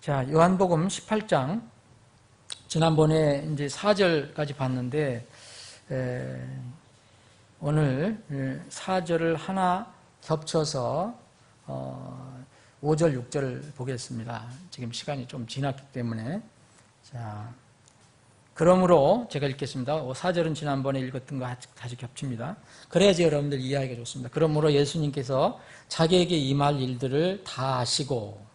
자, 요한복음 18장. 지난번에 이제 4절까지 봤는데, 오늘 4절을 하나 겹쳐서 5절, 6절을 보겠습니다. 지금 시간이 좀 지났기 때문에. 자, 그러므로 제가 읽겠습니다. 4절은 지난번에 읽었던 거 다시 겹칩니다. 그래야지 여러분들 이해하기가 좋습니다. 그러므로 예수님께서 자기에게 임할 일들을 다 아시고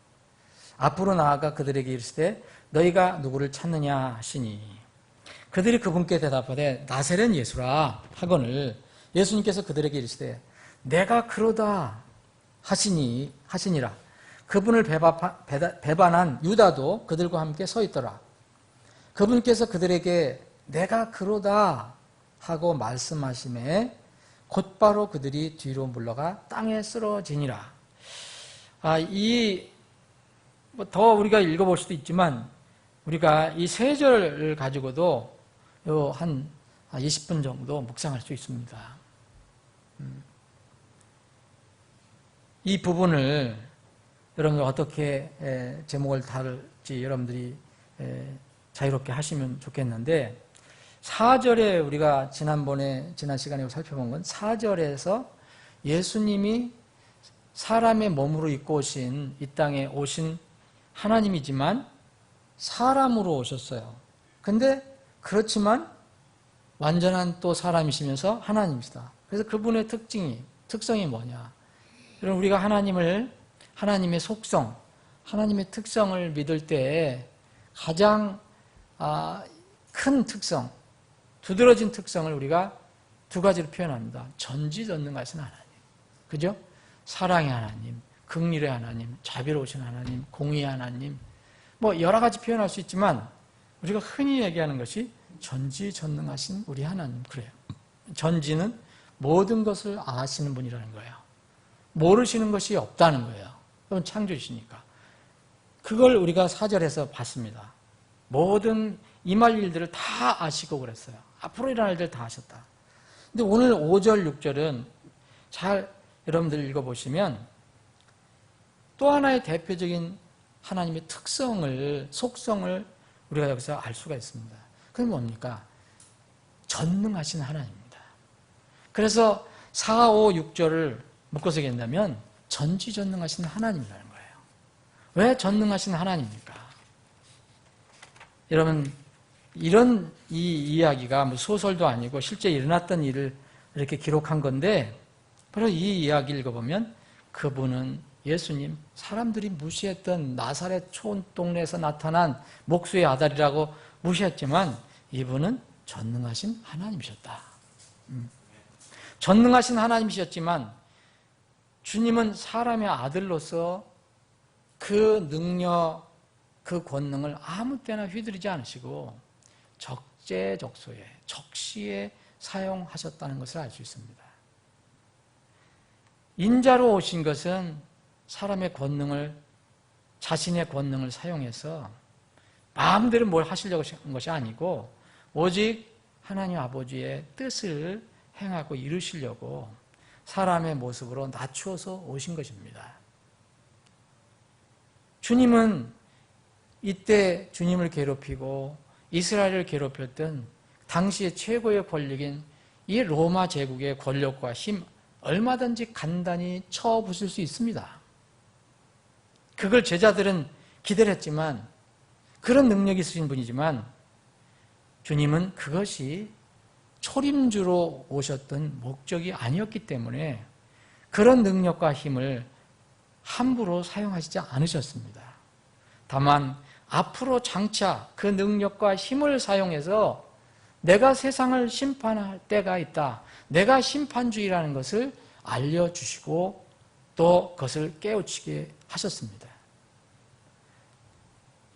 앞으로 나아가 그들에게 이르시되 너희가 누구를 찾느냐 하시니 그들이 그분께 대답하되 나사렛 예수라 하거늘 예수님께서 그들에게 이르시되 내가 그러다 하시니라. 그분을 배반한 유다도 그들과 함께 서 있더라. 그분께서 그들에게 내가 그러다 하고 말씀하심에 곧바로 그들이 뒤로 물러가 땅에 쓰러지니라. 더 우리가 읽어볼 수도 있지만 우리가 이 세 절을 가지고도 한 20분 정도 묵상할 수 있습니다. 이 부분을 여러분들 어떻게 제목을 다룰지 여러분들이 자유롭게 하시면 좋겠는데 4절에 우리가 지난 시간에 살펴본 건 4절에서 예수님이 사람의 몸으로 입고 오신 이 땅에 오신 하나님이지만 사람으로 오셨어요. 근데 그렇지만 완전한 또 사람이시면서 하나님이시다. 그래서 그분의 특성이 뭐냐? 여러분 우리가 하나님의 속성, 하나님의 특성을 믿을 때 가장 큰 특성, 두드러진 특성을 우리가 두 가지로 표현합니다. 전지전능하신 하나님, 그죠? 사랑의 하나님, 긍휼의 하나님, 자비로우신 하나님, 공의의 하나님, 뭐 여러 가지 표현할 수 있지만 우리가 흔히 얘기하는 것이 전지전능하신 우리 하나님, 그래요. 전지는 모든 것을 아시는 분이라는 거예요. 모르시는 것이 없다는 거예요. 그건 창조주시니까. 그걸 우리가 4절에서 봤습니다. 모든 임할 일들을 다 아시고 그랬어요. 앞으로 일어날 일들 다 아셨다. 근데 오늘 5절, 6절은 잘 여러분들 읽어보시면 또 하나의 대표적인 하나님의 속성을 우리가 여기서 알 수가 있습니다. 그게 뭡니까? 전능하신 하나님입니다. 그래서 4, 5, 6절을 묶어서 얘기한다면 전지전능하신 하나님이라는 거예요. 왜 전능하신 하나님입니까? 여러분 이런 이 이야기가 뭐 소설도 아니고 실제 일어났던 일을 이렇게 기록한 건데 바로 이 이야기 읽어보면 그분은 예수님, 사람들이 무시했던 나사렛 촌동네에서 나타난 목수의 아들이라고 무시했지만 이분은 전능하신 하나님이셨다. 전능하신 하나님이셨지만 주님은 사람의 아들로서 그 능력, 그 권능을 아무 때나 휘두르지 않으시고 적재적소에, 적시에 사용하셨다는 것을 알 수 있습니다. 인자로 오신 것은 사람의 권능을, 자신의 권능을 사용해서 마음대로 뭘 하시려고 한 것이 아니고 오직 하나님 아버지의 뜻을 행하고 이루시려고 사람의 모습으로 낮추어서 오신 것입니다. 주님은 이때 주님을 괴롭히고 이스라엘을 괴롭혔던 당시의 최고의 권력인 이 로마 제국의 권력과 힘 얼마든지 간단히 쳐부술 수 있습니다. 그걸 제자들은 기대를 했지만 그런 능력이 있으신 분이지만 주님은 그것이 초림주로 오셨던 목적이 아니었기 때문에 그런 능력과 힘을 함부로 사용하시지 않으셨습니다. 다만 앞으로 장차 그 능력과 힘을 사용해서 내가 세상을 심판할 때가 있다. 내가 심판주의라는 것을 알려주시고 또 그것을 깨우치게 하셨습니다.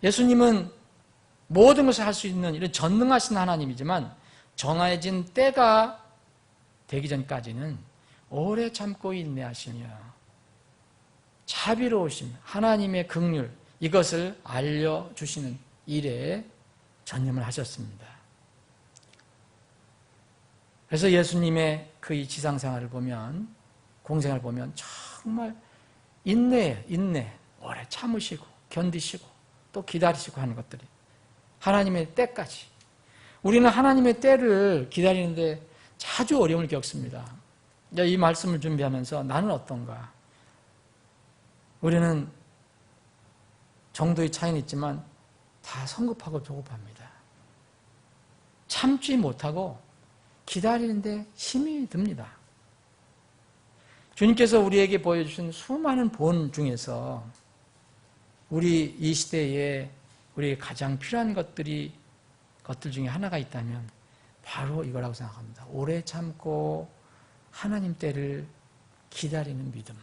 예수님은 모든 것을 할 수 있는 이런 전능하신 하나님이지만 정해진 때가 되기 전까지는 오래 참고 인내하시며 자비로우심, 하나님의 긍휼 이것을 알려주시는 일에 전념을 하셨습니다. 그래서 예수님의 그 이 지상생활을 보면, 공생을 보면 정말 인내, 오래 참으시고 견디시고 또 기다리시고 하는 것들이. 하나님의 때까지. 우리는 하나님의 때를 기다리는데 자주 어려움을 겪습니다. 이 말씀을 준비하면서 나는 어떤가? 우리는 정도의 차이는 있지만 다 성급하고 조급합니다. 참지 못하고 기다리는데 힘이 듭니다. 주님께서 우리에게 보여주신 수많은 본 중에서 우리 이 시대에 우리에게 가장 필요한 것들 중에 하나가 있다면 바로 이거라고 생각합니다. 오래 참고 하나님 때를 기다리는 믿음.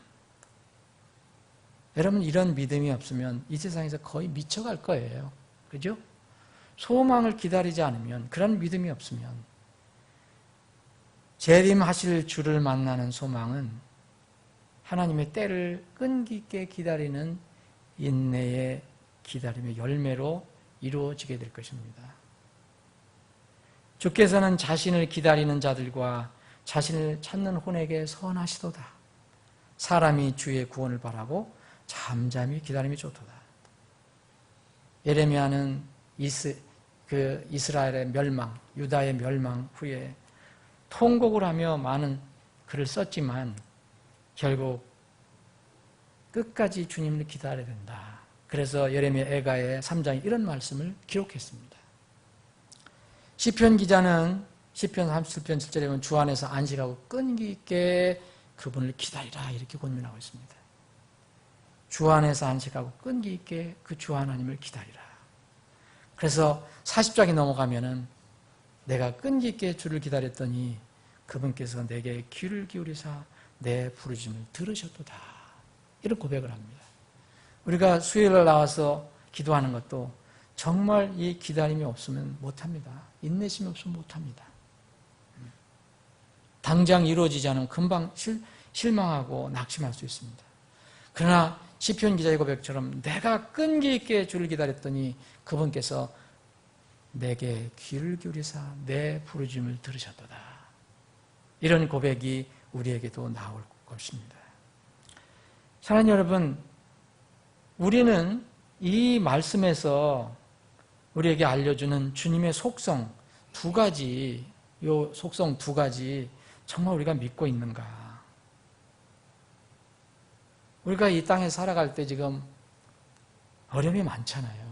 여러분, 이런 믿음이 없으면 이 세상에서 거의 미쳐갈 거예요. 그죠? 소망을 기다리지 않으면, 그런 믿음이 없으면 재림하실 주를 만나는 소망은 하나님의 때를 끈기 있게 기다리는 인내의 기다림의 열매로 이루어지게 될 것입니다. 주께서는 자신을 기다리는 자들과 자신을 찾는 혼에게 선하시도다. 사람이 주의 구원을 바라고 잠잠히 기다림이 좋도다. 예레미야는 이스라엘의 멸망, 유다의 멸망 후에 통곡을 하며 많은 글을 썼지만 결국 끝까지 주님을 기다려야 된다. 그래서 예레미야 애가의 3장에 이런 말씀을 기록했습니다. 시편 기자는 시편 37편 7절에 보면 주 안에서 안식하고 끈기 있게 그분을 기다리라 이렇게 권면하고 있습니다. 주 안에서 안식하고 끈기 있게 그 주 하나님을 기다리라. 그래서 40장이 넘어가면은 내가 끈기 있게 주를 기다렸더니 그분께서 내게 귀를 기울이사 내 부르짖음을 들으셨도다. 이런 고백을 합니다. 우리가 수요일날 나와서 기도하는 것도 정말 이 기다림이 없으면 못합니다. 인내심이 없으면 못합니다. 당장 이루어지지 않으면 금방 실망하고 낙심할 수 있습니다. 그러나 시편 기자의 고백처럼 내가 끈기 있게 주를 기다렸더니 그분께서 내게 귀를 기울이사 내 부르짖음을 들으셨도다. 이런 고백이 우리에게도 나올 것입니다. 사랑하는 여러분, 우리는 이 말씀에서 우리에게 알려주는 주님의 속성 두 가지, 요 속성 두 가지 정말 우리가 믿고 있는가? 우리가 이 땅에 살아갈 때 지금 어려움이 많잖아요.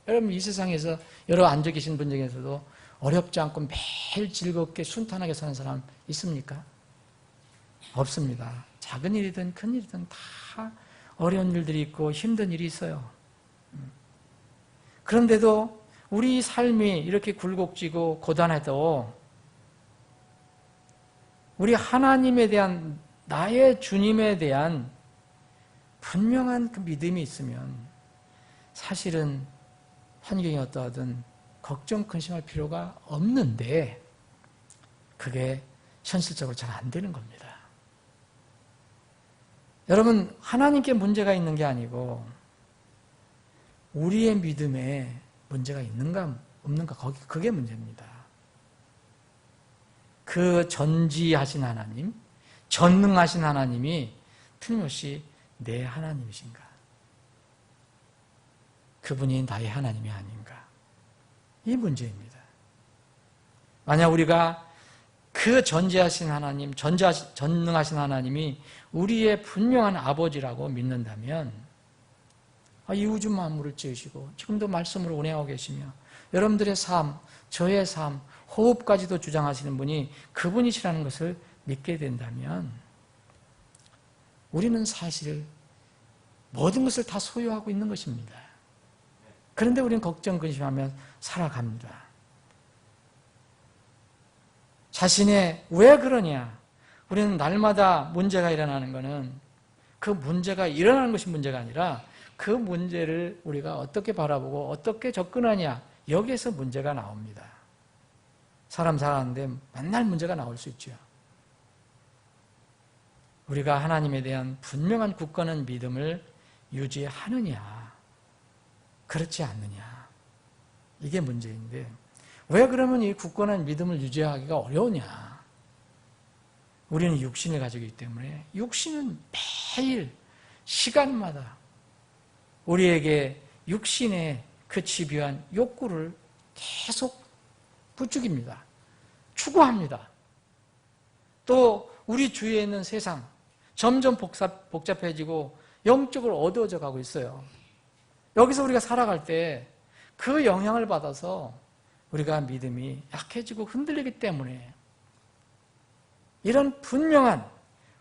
여러분, 이 세상에서 여러 앉아 계신 분 중에서도 어렵지 않고 매일 즐겁게 순탄하게 사는 사람 있습니까? 없습니다. 작은 일이든 큰 일이든 다 어려운 일들이 있고 힘든 일이 있어요. 그런데도 우리 삶이 이렇게 굴곡지고 고단해도 우리 하나님에 대한 나의 주님에 대한 분명한 그 믿음이 있으면 사실은 환경이 어떠하든 걱정, 근심할 필요가 없는데 그게 현실적으로 잘 안 되는 겁니다. 여러분, 하나님께 문제가 있는 게 아니고 우리의 믿음에 문제가 있는가 없는가 그게 문제입니다. 그 전지하신 하나님, 전능하신 하나님이 틀림없이 내 하나님이신가? 그분이 나의 하나님이 아닌가? 이 문제입니다. 만약 우리가 그 전지하신 하나님, 전능하신 하나님이 우리의 분명한 아버지라고 믿는다면 이 우주 만물을 지으시고 지금도 말씀으로 운행하고 계시며 여러분들의 삶, 저의 삶, 호흡까지도 주장하시는 분이 그분이시라는 것을 믿게 된다면 우리는 사실 모든 것을 다 소유하고 있는 것입니다. 그런데 우리는 걱정, 근심하며 살아갑니다. 자신의 왜 그러냐? 우리는 날마다 문제가 일어나는 것은 그 문제가 일어나는 것이 문제가 아니라 그 문제를 우리가 어떻게 바라보고 어떻게 접근하냐, 여기에서 문제가 나옵니다. 사람 살아가는데 맨날 문제가 나올 수 있죠. 우리가 하나님에 대한 분명한 굳건한 믿음을 유지하느냐, 그렇지 않느냐, 이게 문제인데 왜 그러면 이 굳건한 믿음을 유지하기가 어려우냐? 우리는 육신을 가지고 있기 때문에 육신은 매일 시간마다 우리에게 육신의 그 집요한 욕구를 계속 부추깁니다. 추구합니다. 또 우리 주위에 있는 세상 점점 복잡해지고 영적으로 어두워져 가고 있어요. 여기서 우리가 살아갈 때 그 영향을 받아서 우리가 믿음이 약해지고 흔들리기 때문에 이런 분명한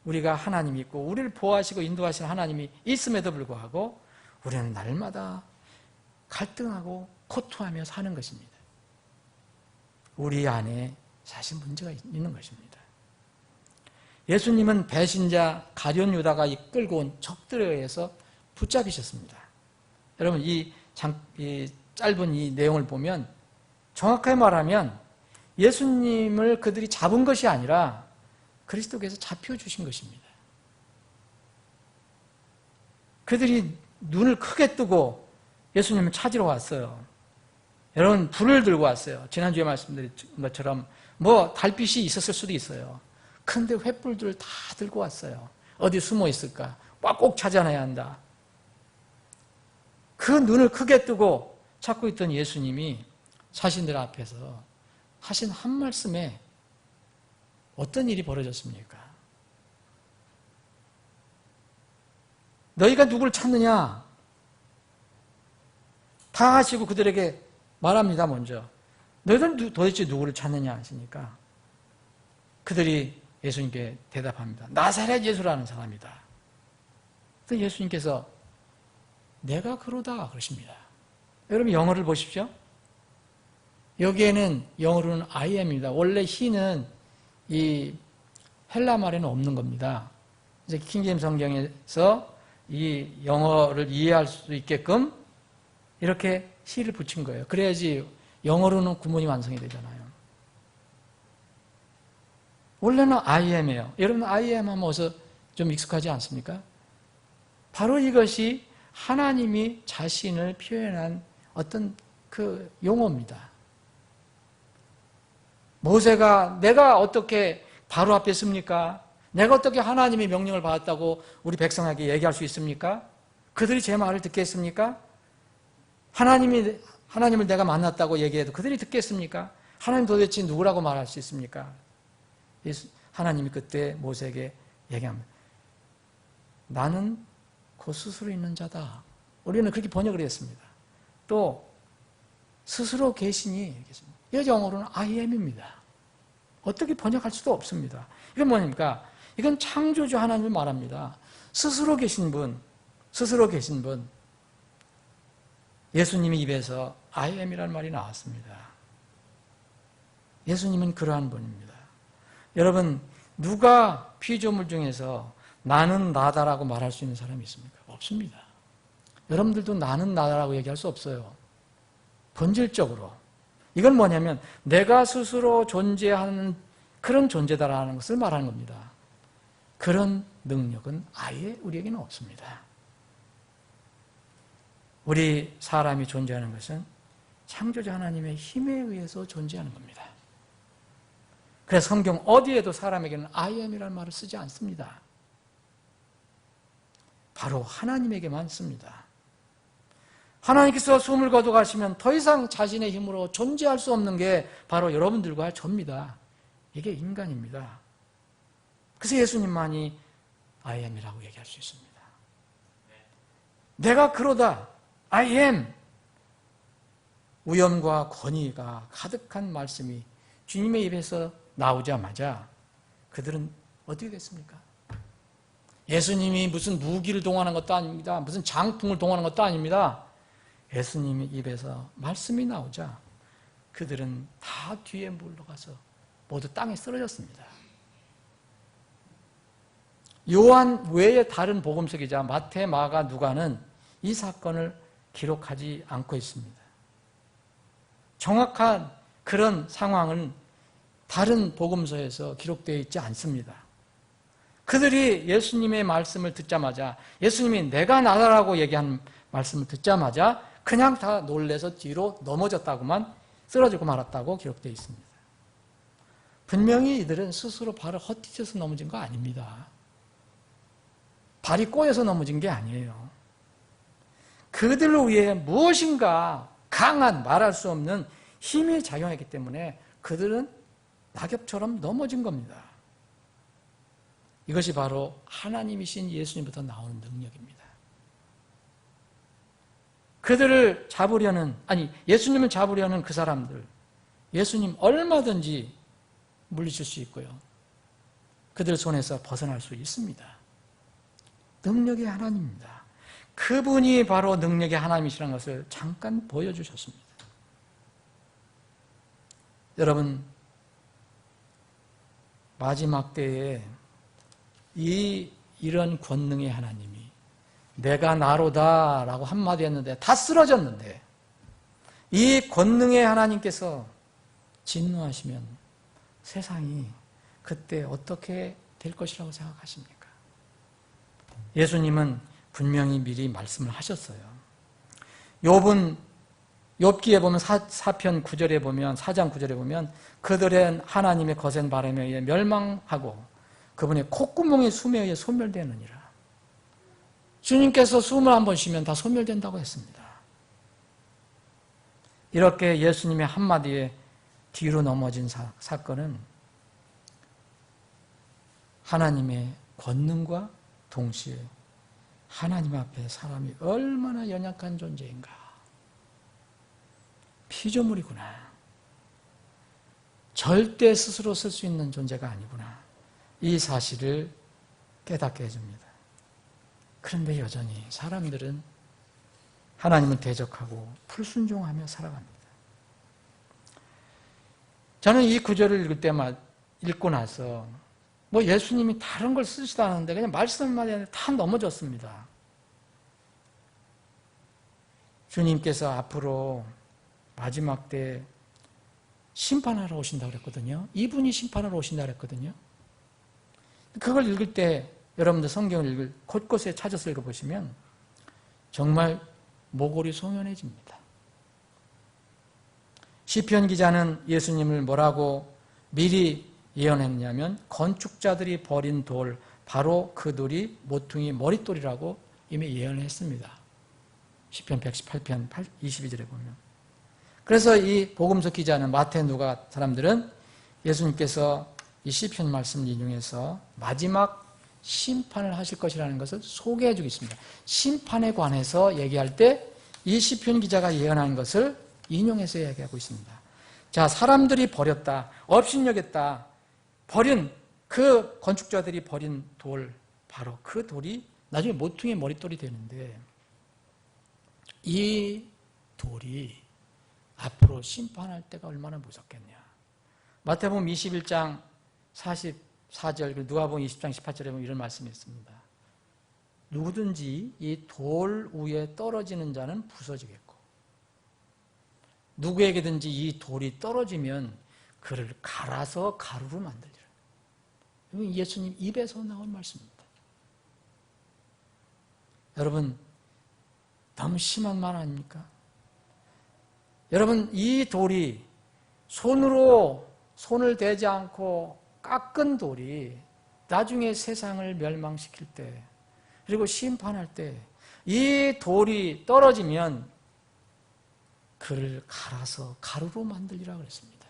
우리가 하나님이 있고 우리를 보호하시고 인도하시는 하나님이 있음에도 불구하고 우리는 날마다 갈등하고 고통하며 사는 것입니다. 우리 안에 사실 문제가 있는 것입니다. 예수님은 배신자 가룟 유다가 이끌고 온 적들에 의해서 붙잡히셨습니다. 여러분 이 짧은 이 내용을 보면 정확하게 말하면 예수님을 그들이 잡은 것이 아니라 그리스도께서 잡혀주신 것입니다. 그들이 눈을 크게 뜨고 예수님을 찾으러 왔어요. 여러분 불을 들고 왔어요. 지난주에 말씀드린 것처럼 달빛이 있었을 수도 있어요. 근데 횃불들을 다 들고 왔어요. 어디 숨어 있을까? 꼭 찾아내야 한다. 그 눈을 크게 뜨고 찾고 있던 예수님이 자신들 앞에서 하신 한 말씀에 어떤 일이 벌어졌습니까? 너희가 누구를 찾느냐? 다 하시고 그들에게 말합니다. 먼저 너희들은 도대체 누구를 찾느냐 하시니까 그들이 예수님께 대답합니다. 나사렛 예수라는 사람이다. 그래서 예수님께서 내가 그러다 그러십니다. 여러분 영어를 보십시오. 여기에는 영어로는 I am입니다. 원래 he는 이 헬라 말에는 없는 겁니다. 이제 킹제임 성경에서 이 영어를 이해할 수 있게끔 이렇게 he를 붙인 거예요. 그래야지 영어로는 구문이 완성이 되잖아요. 원래는 I am이에요. 여러분 I am 하면 어서 좀 익숙하지 않습니까? 바로 이것이 하나님이 자신을 표현한 어떤 그 용어입니다. 모세가 내가 어떻게 바로 앞에 섭니까? 내가 어떻게 하나님의 명령을 받았다고 우리 백성에게 얘기할 수 있습니까? 그들이 제 말을 듣겠습니까? 하나님을 내가 만났다고 얘기해도 그들이 듣겠습니까? 하나님 도대체 누구라고 말할 수 있습니까? 하나님이 그때 모세에게 얘기합니다. 나는 곧 스스로 있는 자다. 우리는 그렇게 번역을 했습니다. 또 스스로 계시니 이 영어로는 I am입니다. 어떻게 번역할 수도 없습니다. 이건 뭐입니까? 이건 창조주 하나님을 말합니다. 스스로 계신 분, 예수님의 입에서 I am이라는 말이 나왔습니다. 예수님은 그러한 분입니다. 여러분, 누가 피조물 중에서 나는 나다라고 말할 수 있는 사람이 있습니까? 없습니다. 여러분들도 나는 나다라고 얘기할 수 없어요. 본질적으로. 이건 뭐냐면 내가 스스로 존재하는 그런 존재다라는 것을 말하는 겁니다. 그런 능력은 아예 우리에게는 없습니다. 우리 사람이 존재하는 것은 창조자 하나님의 힘에 의해서 존재하는 겁니다. 그래서 성경 어디에도 사람에게는 I am이라는 말을 쓰지 않습니다. 바로 하나님에게만 씁니다. 하나님께서 숨을 거둬가시면 더 이상 자신의 힘으로 존재할 수 없는 게 바로 여러분들과 저입니다. 이게 인간입니다. 그래서 예수님만이 I am이라고 얘기할 수 있습니다. 내가 그러다 I am. 위엄과 권위가 가득한 말씀이 주님의 입에서 나오자마자 그들은 어떻게 됐습니까? 예수님이 무슨 무기를 동원한 것도 아닙니다. 무슨 장풍을 동원한 것도 아닙니다. 예수님의 입에서 말씀이 나오자 그들은 다 뒤에 물러가서 모두 땅에 쓰러졌습니다. 요한 외에 다른 복음서기자 마태, 마가, 누가는 이 사건을 기록하지 않고 있습니다. 정확한 그런 상황은 다른 복음서에서 기록되어 있지 않습니다. 그들이 예수님의 말씀을 듣자마자 예수님이 내가 나다라고 얘기한 말씀을 듣자마자 그냥 다 놀래서 뒤로 넘어졌다고만 쓰러지고 말았다고 기록되어 있습니다. 분명히 이들은 스스로 발을 헛디뎌서 넘어진 거 아닙니다. 발이 꼬여서 넘어진 게 아니에요. 그들을 위해 무엇인가 강한 말할 수 없는 힘이 작용했기 때문에 그들은 낙엽처럼 넘어진 겁니다. 이것이 바로 하나님이신 예수님부터 나오는 능력입니다. 그들을 잡으려는, 예수님을 잡으려는 그 사람들, 예수님 얼마든지 물리칠 수 있고요. 그들 손에서 벗어날 수 있습니다. 능력의 하나님입니다. 그분이 바로 능력의 하나님이시라는 것을 잠깐 보여주셨습니다. 여러분, 마지막 때에 이런 권능의 하나님이 내가 나로다 라고 한마디 했는데 다 쓰러졌는데 이 권능의 하나님께서 진노하시면 세상이 그때 어떻게 될 것이라고 생각하십니까? 예수님은 분명히 미리 말씀을 하셨어요. 욥기에 보면 4편 9절에 보면 4장 9절에 보면 그들은 하나님의 거센 바람에 의해 멸망하고 그분의 콧구멍에 숨에 의해 소멸되느니라. 주님께서 숨을 한 번 쉬면 다 소멸된다고 했습니다. 이렇게 예수님의 한마디에 뒤로 넘어진 사건은 하나님의 권능과 동시에 하나님 앞에 사람이 얼마나 연약한 존재인가. 피조물이구나. 절대 스스로 쓸 수 있는 존재가 아니구나. 이 사실을 깨닫게 해줍니다. 그런데 여전히 사람들은 하나님을 대적하고 불순종하며 살아갑니다. 저는 이 구절을 읽고 나서 예수님이 다른 걸 쓰지도 않았는데 그냥 말씀만 했는데 다 넘어졌습니다. 주님께서 앞으로 마지막 때 심판하러 오신다고 그랬거든요. 이분이 심판하러 오신다고 그랬거든요. 그걸 읽을 때 여러분들 성경을 곳곳에 찾아서 읽어보시면 정말 모골이 송연해집니다. 시편 기자는 예수님을 뭐라고 미리 예언했냐면 건축자들이 버린 돌, 바로 그 돌이 모퉁이 머릿돌이라고 이미 예언했습니다. 시편 118편 22절에 보면. 그래서 이 복음서 기자는 마태, 누가 사람들은 예수님께서 이 시편 말씀을 인용해서 마지막 심판을 하실 것이라는 것을 소개해 주고 있습니다. 심판에 관해서 얘기할 때 이 시편 기자가 예언한 것을 인용해서 얘기하고 있습니다. 자, 사람들이 버렸다, 업신여겼다, 버린 그 건축자들이 버린 돌, 바로 그 돌이 나중에 모퉁이의 머릿돌이 되는데 이 돌이 앞으로 심판할 때가 얼마나 무섭겠냐. 마태복음 21장 44절, 누가복음 20장 18절에 보면 이런 말씀이 있습니다. 누구든지 이 돌 위에 떨어지는 자는 부서지겠고 누구에게든지 이 돌이 떨어지면 그를 갈아서 가루로 만들리라. 이건 예수님 입에서 나온 말씀입니다. 여러분, 너무 심한 말 아닙니까? 여러분, 이 돌이 손을 대지 않고 깎은 돌이 나중에 세상을 멸망시킬 때, 그리고 심판할 때 이 돌이 떨어지면 그를 갈아서 가루로 만들리라 그랬습니다.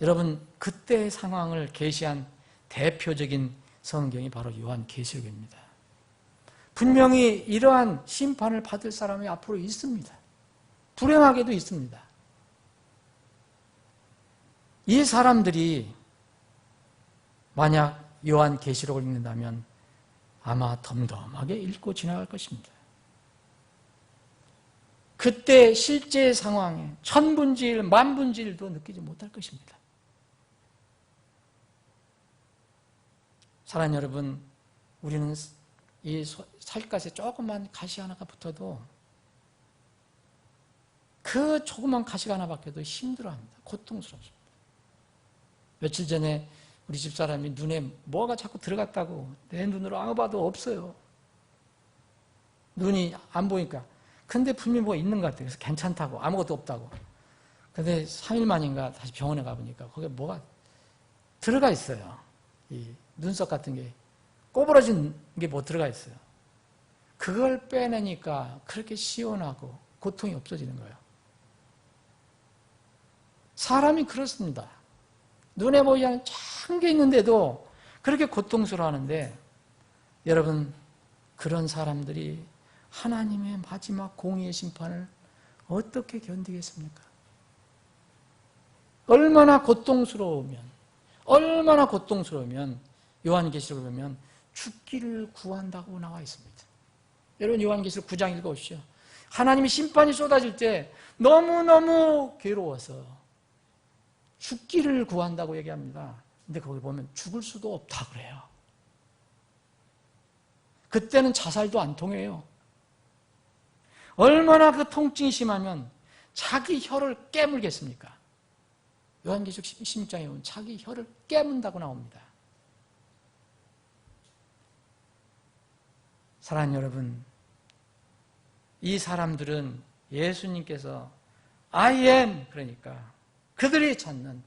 여러분, 그때의 상황을 계시한 대표적인 성경이 바로 요한계시록입니다. 분명히 이러한 심판을 받을 사람이 앞으로 있습니다. 불행하게도 있습니다. 이 사람들이 만약 요한계시록을 읽는다면 아마 덤덤하게 읽고 지나갈 것입니다. 그때 실제 상황에 천분지일, 만분지일도 느끼지 못할 것입니다. 사랑하는 여러분, 우리는 이 살갗에 조그만 가시 하나가 붙어도 그 조그만 가시가 하나 박혀도 힘들어합니다. 고통스럽습니다. 며칠 전에 우리 집사람이 눈에 뭐가 자꾸 들어갔다고, 내 눈으로 아무 봐도 없어요. 눈이 안 보니까. 근데 분명히 뭐 있는 것 같아요. 그래서 괜찮다고, 아무것도 없다고. 근데 3일 만인가 다시 병원에 가보니까 거기에 뭐가 들어가 있어요. 이 눈썹 같은 게 꼬부러진 게 뭐 들어가 있어요. 그걸 빼내니까 그렇게 시원하고 고통이 없어지는 거예요. 사람이 그렇습니다. 눈에 보이지 않는 작은 게 있는데도 그렇게 고통스러워하는데 여러분, 그런 사람들이 하나님의 마지막 공의의 심판을 어떻게 견디겠습니까? 얼마나 고통스러우면 요한계시록을 보면 죽기를 구한다고 나와 있습니다. 여러분, 요한계시록 9장 읽어보십시오. 하나님의 심판이 쏟아질 때 너무너무 괴로워서 죽기를 구한다고 얘기합니다. 근데 거기 보면 죽을 수도 없다 그래요. 그때는 자살도 안 통해요. 얼마나 그 통증이 심하면 자기 혀를 깨물겠습니까? 요한계시록 16장에 보면 자기 혀를 깨문다고 나옵니다. 사랑하는 여러분, 이 사람들은 예수님께서 I am, 그러니까 그들이 찾는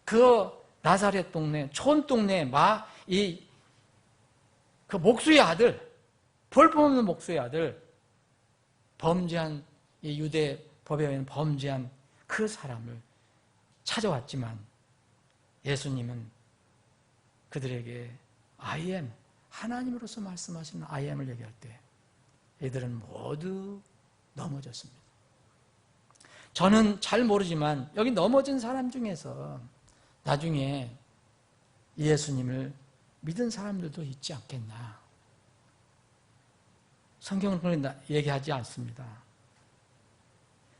그 나사렛 동네, 촌 동네 그 목수의 아들, 볼품없는 목수의 아들, 범죄한 이 유대 법에 의한 범죄한 그 사람을 찾아왔지만 예수님은 그들에게 I am, 하나님으로서 말씀하시는 I am을 얘기할 때 이들은 모두 넘어졌습니다. 저는 잘 모르지만 여기 넘어진 사람 중에서 나중에 예수님을 믿은 사람들도 있지 않겠나. 성경은 그렇게 얘기하지 않습니다.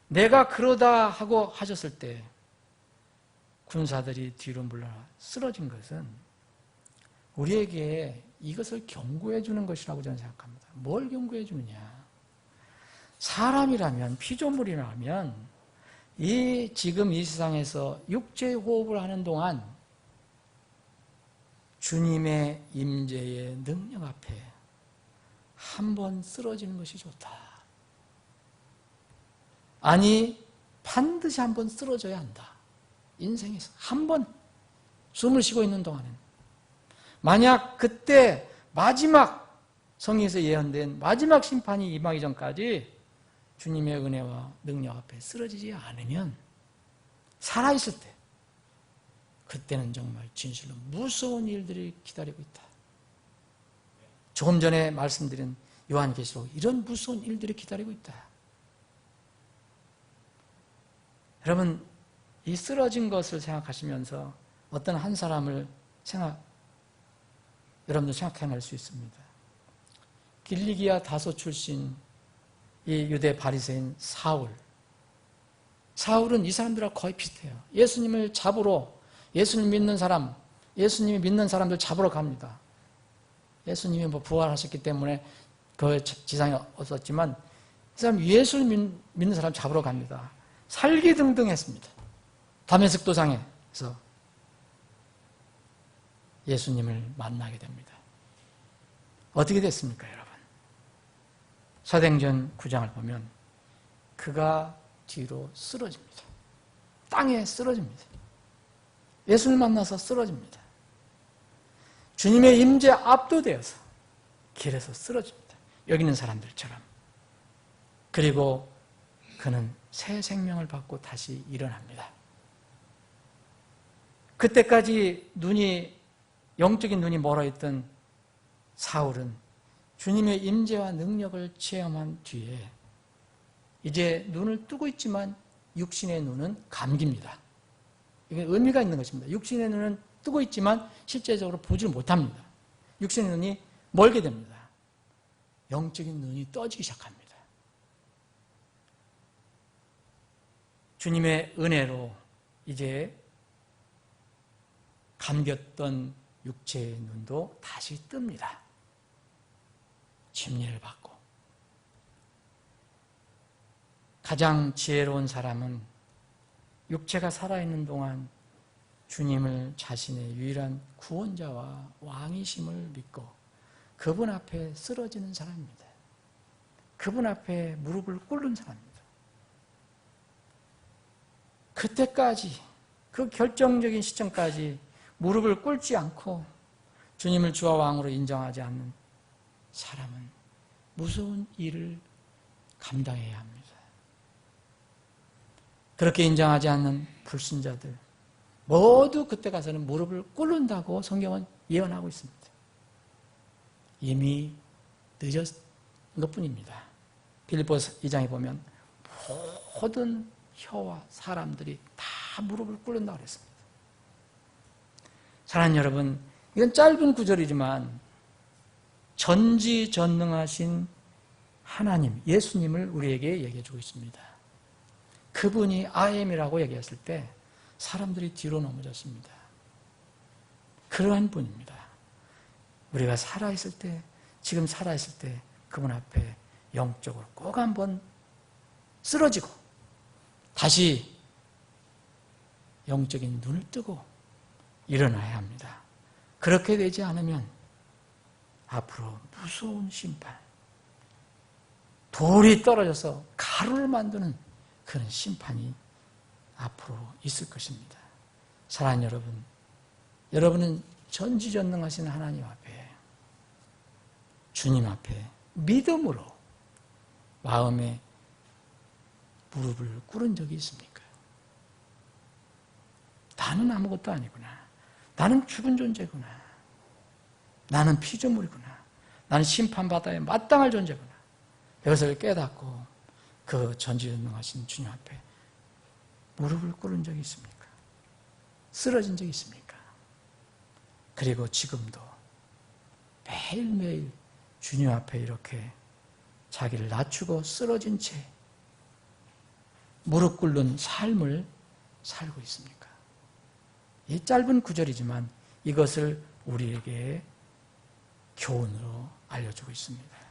내가 그러다 하고 하셨을 때 군사들이 뒤로 물러나 쓰러진 것은 우리에게 이것을 경고해 주는 것이라고 저는 생각합니다. 뭘 경고해 주느냐? 사람이라면, 피조물이라면 지금 이 세상에서 육체 호흡을 하는 동안 주님의 임재의 능력 앞에 한번 쓰러지는 것이 좋다. 아니, 반드시 한번 쓰러져야 한다. 인생에서 한번 숨을 쉬고 있는 동안은. 만약 그때 마지막 성경에서 예언된 마지막 심판이 임하기 전까지 주님의 은혜와 능력 앞에 쓰러지지 않으면 살아있을 때 그때는 정말 진실로 무서운 일들이 기다리고 있다. 조금 전에 말씀드린 요한계시록 이런 무서운 일들이 기다리고 있다. 여러분, 이 쓰러진 것을 생각하시면서 어떤 한 사람을 여러분도 생각해낼 수 있습니다. 길리기아 다소 출신 이 유대 바리새인 사울은 이 사람들과 거의 비슷해요. 예수님을 잡으러, 예수님 믿는 사람, 예수님이 믿는 사람들 잡으러 갑니다. 예수님이 부활하셨기 때문에 그 지상에 없었지만 이 사람 예수를 믿는 사람 잡으러 갑니다. 살기등등했습니다. 다메섹 도상에서 예수님을 만나게 됩니다. 어떻게 됐습니까, 여러분? 사도행전 9장을 보면 그가 뒤로 쓰러집니다. 땅에 쓰러집니다. 예수를 만나서 쓰러집니다. 주님의 임재에 압도되어서 길에서 쓰러집니다. 여기 있는 사람들처럼. 그리고 그는 새 생명을 받고 다시 일어납니다. 그때까지 영적인 눈이 멀어있던 사울은 주님의 임재와 능력을 체험한 뒤에 이제 눈을 뜨고 있지만 육신의 눈은 감깁니다. 이게 의미가 있는 것입니다. 육신의 눈은 뜨고 있지만 실제적으로 보지 못합니다. 육신의 눈이 멀게 됩니다. 영적인 눈이 떠지기 시작합니다. 주님의 은혜로 이제 감겼던 육체의 눈도 다시 뜹니다. 침례를 받고. 가장 지혜로운 사람은 육체가 살아있는 동안 주님을 자신의 유일한 구원자와 왕이심을 믿고 그분 앞에 쓰러지는 사람입니다. 그분 앞에 무릎을 꿇는 사람입니다. 그때까지, 그 결정적인 시점까지 무릎을 꿇지 않고 주님을 주와 왕으로 인정하지 않는 사람은 무서운 일을 감당해야 합니다. 그렇게 인정하지 않는 불신자들 모두 그때 가서는 무릎을 꿇는다고 성경은 예언하고 있습니다. 이미 늦은 것뿐입니다. 빌립보서 2장에 보면 모든 혀와 사람들이 다 무릎을 꿇는다고 그랬습니다. 사랑하는 여러분, 이건 짧은 구절이지만 전지전능하신 하나님, 예수님을 우리에게 얘기해 주고 있습니다. 그분이 I am이라고 얘기했을 때 사람들이 뒤로 넘어졌습니다. 그러한 분입니다. 우리가 살아있을 때, 지금 살아있을 때 그분 앞에 영적으로 꼭 한번 쓰러지고 다시 영적인 눈을 뜨고 일어나야 합니다. 그렇게 되지 않으면 앞으로 무서운 심판, 돌이 떨어져서 가루를 만드는 그런 심판이 앞으로 있을 것입니다. 사랑하는 여러분, 여러분은 전지전능하신 하나님 앞에, 주님 앞에 믿음으로 마음에 무릎을 꿇은 적이 있습니까? 나는 아무것도 아니구나. 나는 죽은 존재구나. 나는 피조물이구나. 나는 심판바다에 마땅할 존재구나. 이것을 깨닫고 그 전지전능하신 주님 앞에 무릎을 꿇은 적이 있습니까? 쓰러진 적이 있습니까? 그리고 지금도 매일매일 주님 앞에 이렇게 자기를 낮추고 쓰러진 채 무릎 꿇는 삶을 살고 있습니까? 이 짧은 구절이지만 이것을 우리에게 교훈으로 알려주고 있습니다.